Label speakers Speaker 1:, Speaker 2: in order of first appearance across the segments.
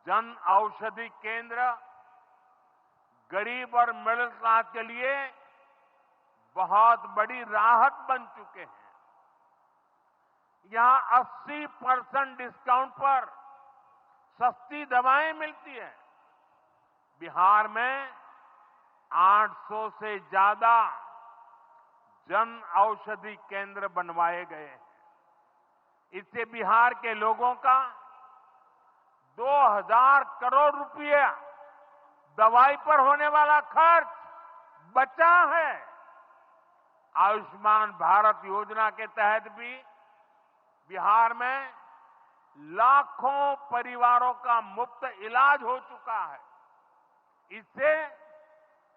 Speaker 1: जन औषधि केंद्र गरीब और मिडिल क्लास के लिए बहुत बड़ी राहत बन चुके हैं। यहां 80% डिस्काउंट पर सस्ती दवाएं मिलती हैं। बिहार में 800 से ज्यादा जन औषधि केंद्र बनवाए गए हैं। इससे बिहार के लोगों का 2000 करोड़ रुपया दवाई पर होने वाला खर्च बचा है। आयुष्मान भारत योजना के तहत भी बिहार में लाखों परिवारों का मुफ्त इलाज हो चुका है। इससे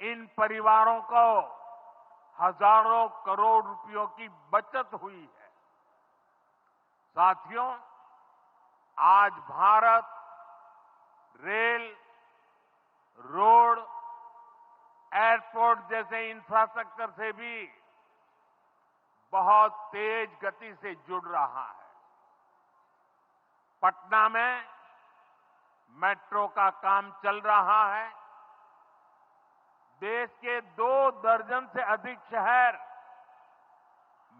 Speaker 1: इन परिवारों को हजारों करोड़ रुपयों की बचत हुई है। साथियों, आज भारत रेल, रोड, एयरपोर्ट जैसे इंफ्रास्ट्रक्चर से भी बहुत तेज गति से जुड़ रहा है। पटना में मेट्रो का काम चल रहा है। देश के 2 दर्जन से अधिक शहर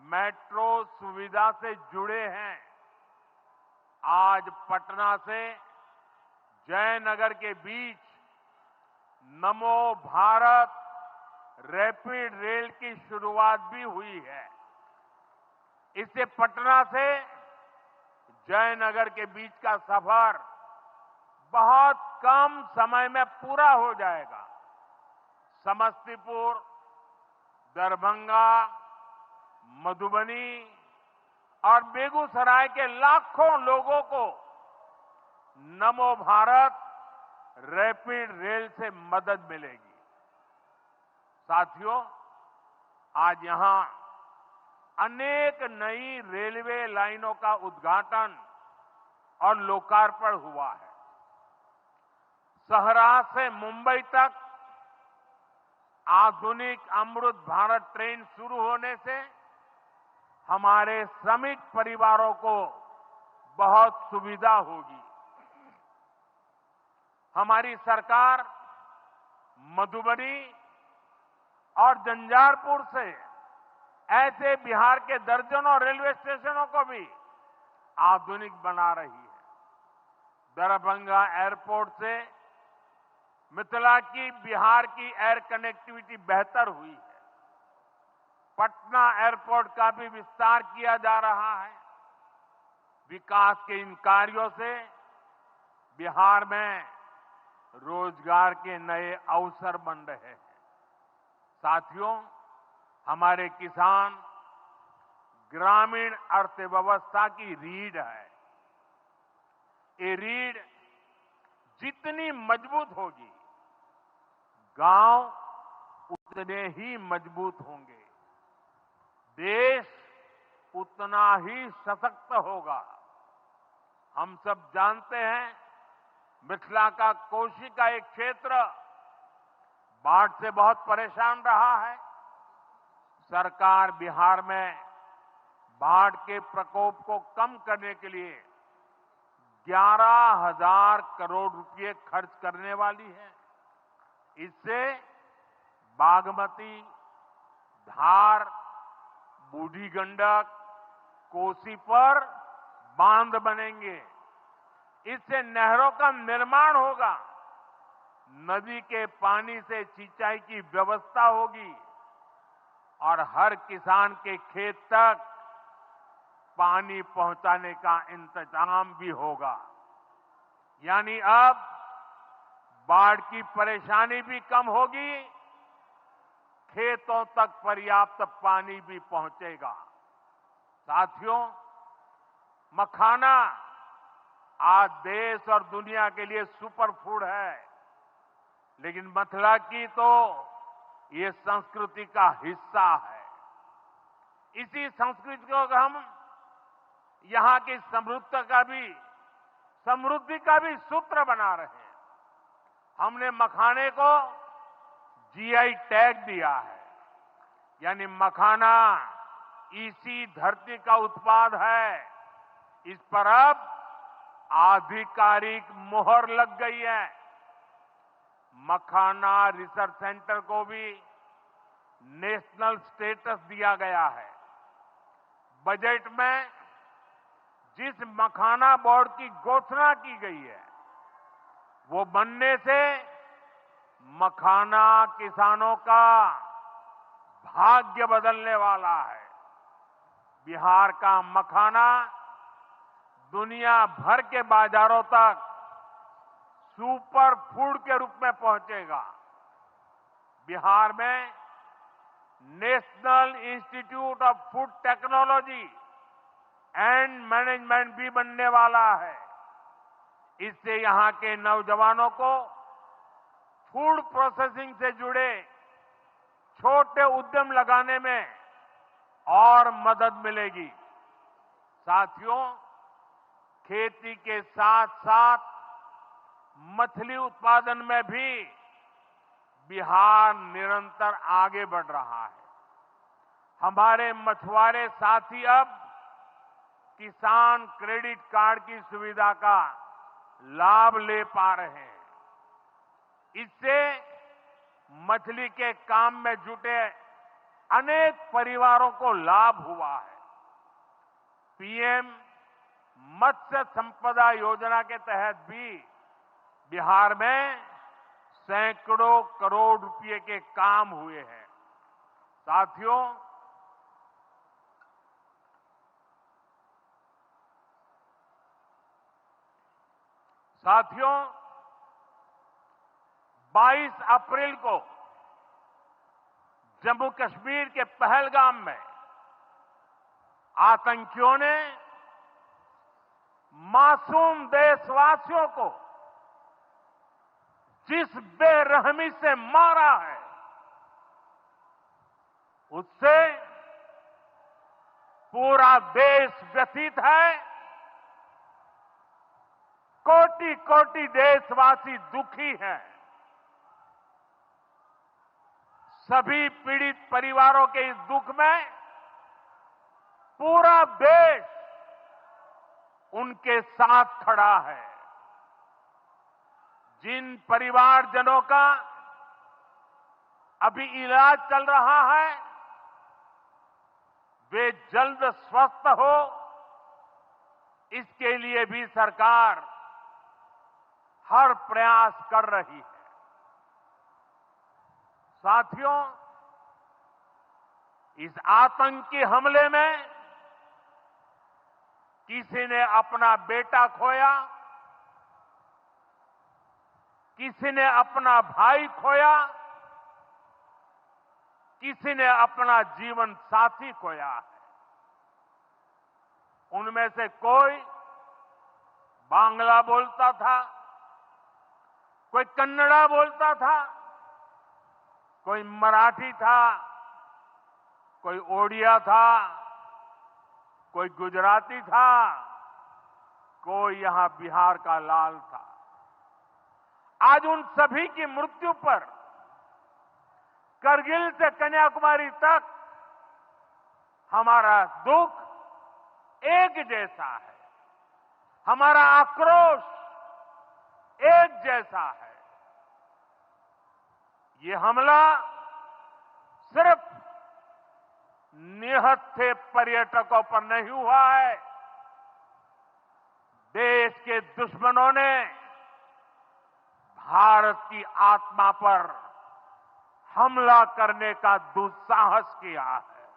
Speaker 1: मेट्रो सुविधा से जुड़े हैं। आज पटना से जयनगर के बीच नमो भारत रैपिड रेल की शुरुआत भी हुई है। इससे पटना से जयनगर के बीच का सफर बहुत कम समय में पूरा हो जाएगा। समस्तीपुर, दरभंगा, मधुबनी और बेगूसराय के लाखों लोगों को नमो भारत रैपिड रेल से मदद मिलेगी। साथियों, आज यहां अनेक नई रेलवे लाइनों का उद्घाटन और लोकार्पण हुआ है। सहरा से मुंबई तक आधुनिक अमृत भारत ट्रेन शुरू होने से हमारे श्रमिक परिवारों को बहुत सुविधा होगी। हमारी सरकार मधुबनी और झंझारपुर से ऐसे बिहार के दर्जनों रेलवे स्टेशनों को भी आधुनिक बना रही है। दरभंगा एयरपोर्ट से मिथिला की बिहार की एयर कनेक्टिविटी बेहतर हुई है। पटना एयरपोर्ट का भी विस्तार किया जा रहा है। विकास के इन कार्यों से बिहार में रोजगार के नए अवसर बन रहे हैं। साथियों, हमारे किसान ग्रामीण अर्थव्यवस्था की रीढ़ है। ये रीढ़ जितनी मजबूत होगी, गांव उतने ही मजबूत होंगे, देश उतना ही सशक्त होगा। हम सब जानते हैं, मिथिला का कोशी का एक क्षेत्र बाढ़ से बहुत परेशान रहा है। सरकार बिहार में बाढ़ के प्रकोप को कम करने के लिए 11,000 करोड़ रुपए खर्च करने वाली है। इससे बागमती, धार, बूढ़ी गंडक, कोसी पर बांध बनेंगे। इससे नहरों का निर्माण होगा, नदी के पानी से सिंचाई की व्यवस्था होगी और हर किसान के खेत तक पानी पहुंचाने का इंतजाम भी होगा। यानी अब बाढ़ की परेशानी भी कम होगी, खेतों तक पर्याप्त पानी भी पहुंचेगा। साथियों, मखाना आज देश और दुनिया के लिए सुपर फूड है, लेकिन मिथिला की तो ये संस्कृति का हिस्सा है। इसी संस्कृति को हम यहां की समृद्धि का भी सूत्र बना रहे हैं। हमने मखाने को जीआई टैग दिया है, यानी मखाना इसी धरती का उत्पाद है। इस पर अब आधिकारिक मोहर लग गई है। मखाना रिसर्च सेंटर को भी नेशनल स्टेटस दिया गया है। बजट में जिस मखाना बोर्ड की घोषणा की गई है, वो बनने से मखाना किसानों का भाग्य बदलने वाला है। बिहार का मखाना दुनिया भर के बाजारों तक सुपर फूड के रूप में पहुंचेगा। बिहार में national institute of food technology and management भी बनने वाला है। इससे यहां के नौजवानों को फूड प्रोसेसिंग से जुड़े छोटे उद्यम लगाने में और मदद मिलेगी। साथियों, खेती के साथ साथ मछली उत्पादन में भी बिहार निरंतर आगे बढ़ रहा है। हमारे मछुआरे साथी अब किसान क्रेडिट कार्ड की सुविधा का लाभ ले पा रहे हैं। इससे मछली के काम में जुटे अनेक परिवारों को लाभ हुआ है। पीएम मत्स्य संपदा योजना के तहत भी बिहार में सैकड़ों करोड़ रुपए के काम हुए हैं। साथियों, साथियों 22 अप्रैल को जम्मू कश्मीर के पहलगाम में आतंकियों ने मासूम देशवासियों को जिस बेरहमी से मारा है, उससे पूरा देश व्यथित है। कोटि कोटि देशवासी दुखी हैं। सभी पीड़ित परिवारों के इस दुख में पूरा देश उनके साथ खड़ा है। जिन परिवारजनों का अभी इलाज चल रहा है, वे जल्द स्वस्थ हो, इसके लिए भी सरकार हर प्रयास कर रही है। साथियों, इस आतंकी हमले में किसी ने अपना बेटा खोया, किसी ने अपना भाई खोया, किसी ने अपना जीवन साथी खोया है। उनमें से कोई बांग्ला बोलता था, कोई कन्नड़ा बोलता था, कोई मराठी था, कोई ओडिया था, कोई गुजराती था, कोई यहां बिहार का लाल था। आज उन सभी की मृत्यु पर करगिल से कन्याकुमारी तक हमारा दुख एक जैसा है, हमारा आक्रोश एक जैसा है। ये हमला सिर्फ निहत्थे पर्यटकों पर नहीं हुआ है। देश के दुश्मनों ने भारत की आत्मा पर हमला करने का दुस्साहस किया है।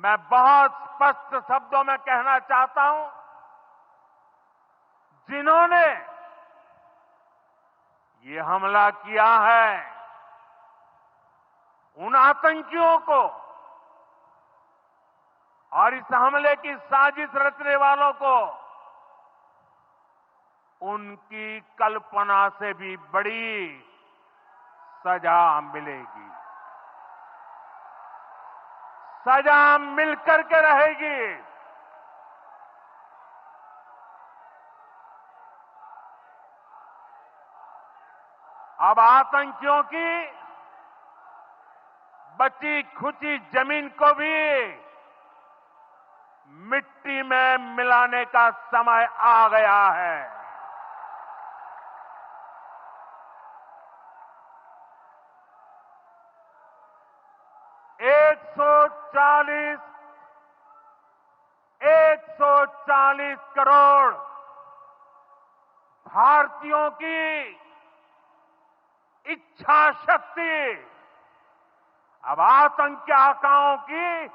Speaker 1: मैं बहुत स्पष्ट शब्दों में कहना चाहता हूं, जिन्होंने ये हमला किया है, उन आतंकियों को और इस हमले की साजिश रचने वालों को उनकी कल्पना से भी बड़ी सजा मिलेगी। सजा मिलकर के रहेगी। अब आतंकियों की बची खुची जमीन को भी मिट्टी में मिलाने का समय आ गया है। एक 140 करोड़ भारतीयों की इच्छा शक्ति अब आतंक के आकाओं की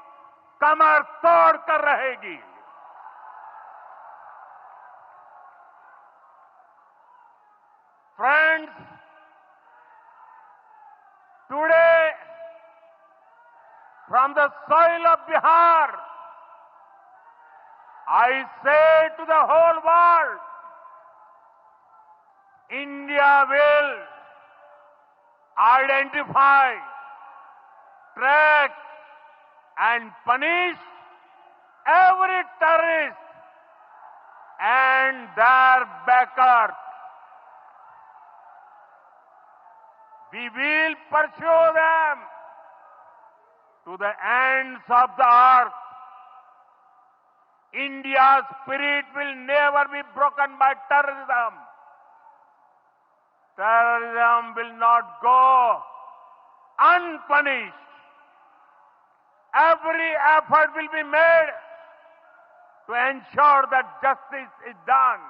Speaker 1: कमर तोड़ कर रहेगी। Friends, today from the soil of Bihar, I say to the whole world, India will identify, track and punish every terrorist and their backers. We will pursue them to the ends of the earth. India's spirit will never be broken by terrorism. Terrorism will not go unpunished. Every effort will be made to ensure that justice is done.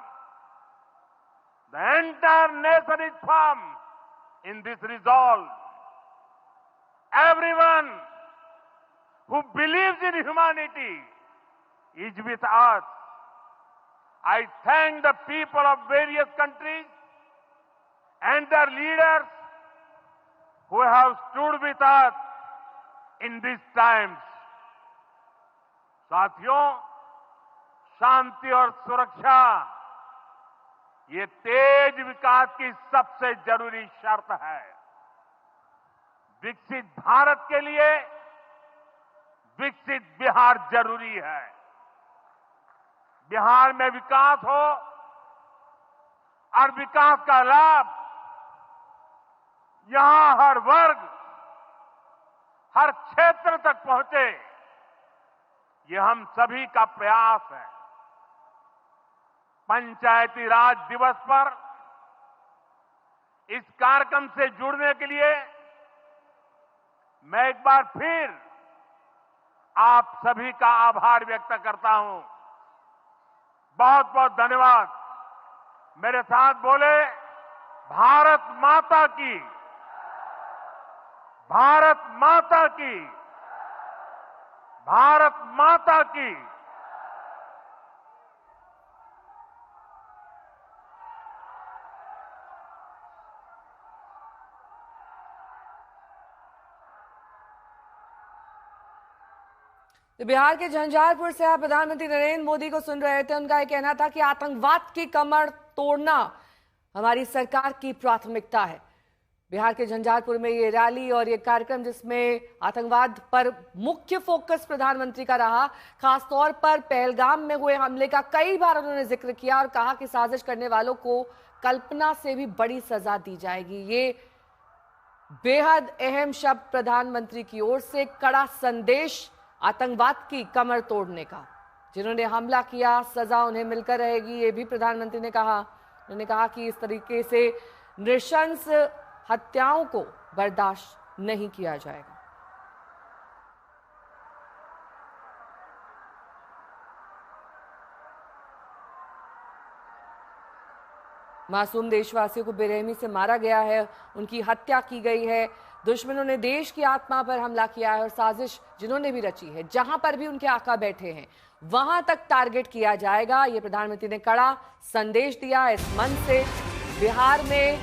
Speaker 1: The entire nation is firm in this resolve. Everyone who believes in humanity is with us. I thank the people of various countries and their leaders who have stood with us in these times. साथियों, शांति और सुरक्षा ये तेज विकास की सबसे जरूरी शर्त है। विकसित भारत के लिए विकसित बिहार जरूरी है। बिहार में विकास हो और विकास का लाभ यहां हर वर्ग, हर क्षेत्र तक पहुंचे, ये हम सभी का प्रयास है। पंचायती राज दिवस पर इस कार्यक्रम से जुड़ने के लिए मैं एक बार फिर आप सभी का आभार व्यक्त करता हूं। बहुत बहुत धन्यवाद। मेरे साथ बोले, भारत माता की, भारत माता की, भारत माता की।
Speaker 2: तो बिहार के झंझारपुर से आप प्रधानमंत्री नरेंद्र मोदी को सुन रहे थे। उनका यह कहना था कि आतंकवाद की कमर तोड़ना हमारी सरकार की प्राथमिकता है। बिहार के झंझारपुर में ये रैली और ये कार्यक्रम जिसमें आतंकवाद पर मुख्य फोकस प्रधानमंत्री का रहा, खासतौर पर पहलगाम में हुए हमले का कई बार उन्होंने जिक्र किया और कहा कि साजिश करने वालों को कल्पना से भी बड़ी सजा दी जाएगी। ये बेहद अहम शब्द प्रधानमंत्री की ओर से, कड़ा संदेश आतंकवाद की कमर तोड़ने का। जिन्होंने हमला किया सजा उन्हें मिलकर रहेगी, ये भी प्रधानमंत्री ने कहा। उन्होंने कहा कि इस तरीके से नृशंस हत्याओं को बर्दाश्त नहीं किया जाएगा। मासूम देशवासियों को बेरहमी से मारा गया है, उनकी हत्या की गई है। दुश्मनों ने देश की आत्मा पर हमला किया है और साजिश जिन्होंने भी रची है, जहां पर भी उनके आका बैठे हैं वहां तक टारगेट किया जाएगा। ये प्रधानमंत्री ने कड़ा संदेश दिया इस मंच से। बिहार में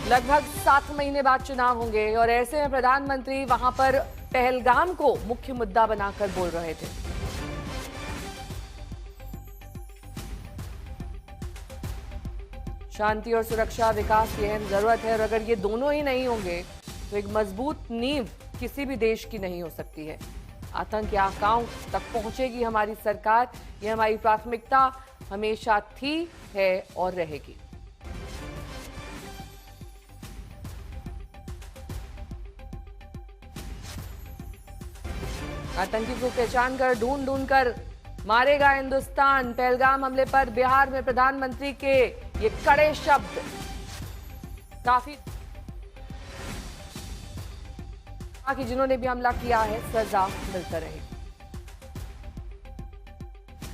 Speaker 2: लगभग 7 महीने बाद चुनाव होंगे और ऐसे में प्रधानमंत्री वहां पर पहलगाम को मुख्य मुद्दा बनाकर बोल रहे थे। शांति और सुरक्षा, विकास की अहम जरूरत है और अगर ये दोनों ही नहीं होंगे तो एक मजबूत नींव किसी भी देश की नहीं हो सकती है। आतंक के आकाओं तक पहुंचेगी हमारी सरकार, ये हमारी प्राथमिकता हमेशा थी, है और रहेगी। आतंकी को पहचान कर ढूंढ ढूंढ कर मारेगा हिंदुस्तान। पहलगाम हमले पर बिहार में प्रधानमंत्री के ये कड़े शब्द काफी कि जिन्होंने भी हमला किया है सजा मिलता रहे।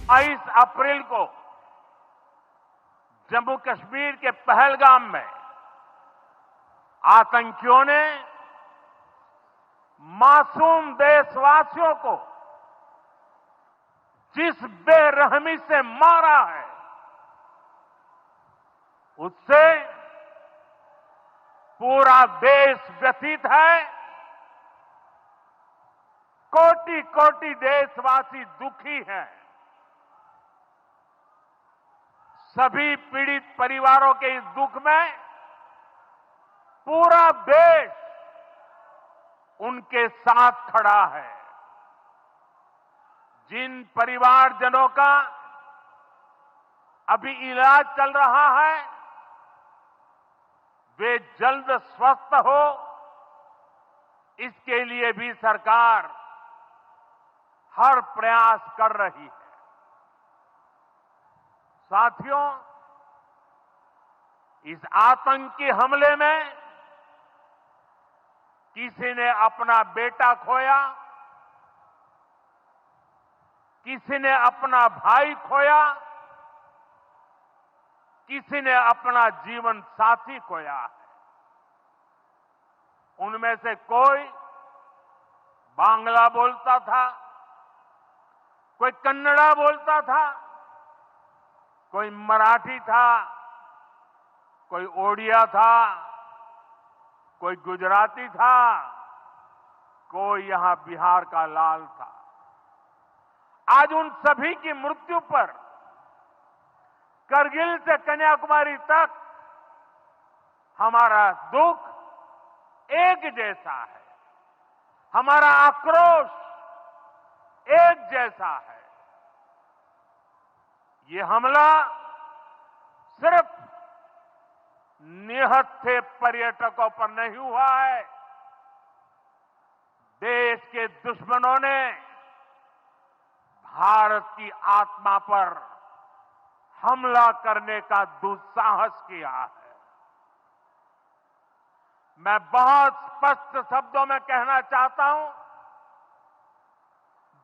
Speaker 1: 22 अप्रैल को जम्मू कश्मीर के पहलगाम में आतंकियों ने मासूम देशवासियों को जिस बेरहमी से मारा है, उससे पूरा देश व्यथित है। कोटि कोटि देशवासी दुखी हैं। सभी पीड़ित परिवारों के इस दुख में पूरा देश उनके साथ खड़ा है। जिन परिवारजनों का अभी इलाज चल रहा है, वे जल्द स्वस्थ हो, इसके लिए भी सरकार हर प्रयास कर रही है। साथियों, इस आतंकी हमले में किसी ने अपना बेटा खोया, किसी ने अपना भाई खोया, किसी ने अपना जीवन साथी खोया है। उनमें से कोई बांग्ला बोलता था, कोई कन्नड़ा बोलता था, कोई मराठी था, कोई ओडिया था, कोई गुजराती था, कोई यहां बिहार का लाल था। आज उन सभी की मृत्यु पर करगिल से कन्याकुमारी तक हमारा दुख एक जैसा है, हमारा आक्रोश एक जैसा है। ये हमला सिर्फ निहत्थे पर्यटकों पर नहीं हुआ है। देश के दुश्मनों ने भारत की आत्मा पर हमला करने का दुस्साहस किया है। मैं बहुत स्पष्ट शब्दों में कहना चाहता हूं,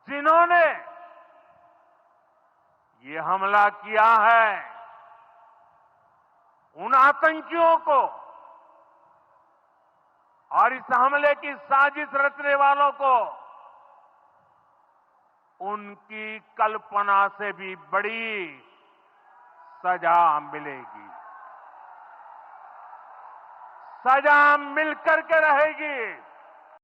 Speaker 1: जिन्होंने ये हमला किया है, उन आतंकियों को और इस हमले की साजिश रचने वालों को उनकी कल्पना से भी बड़ी सजा मिलेगी। सजा मिलकर के रहेगी।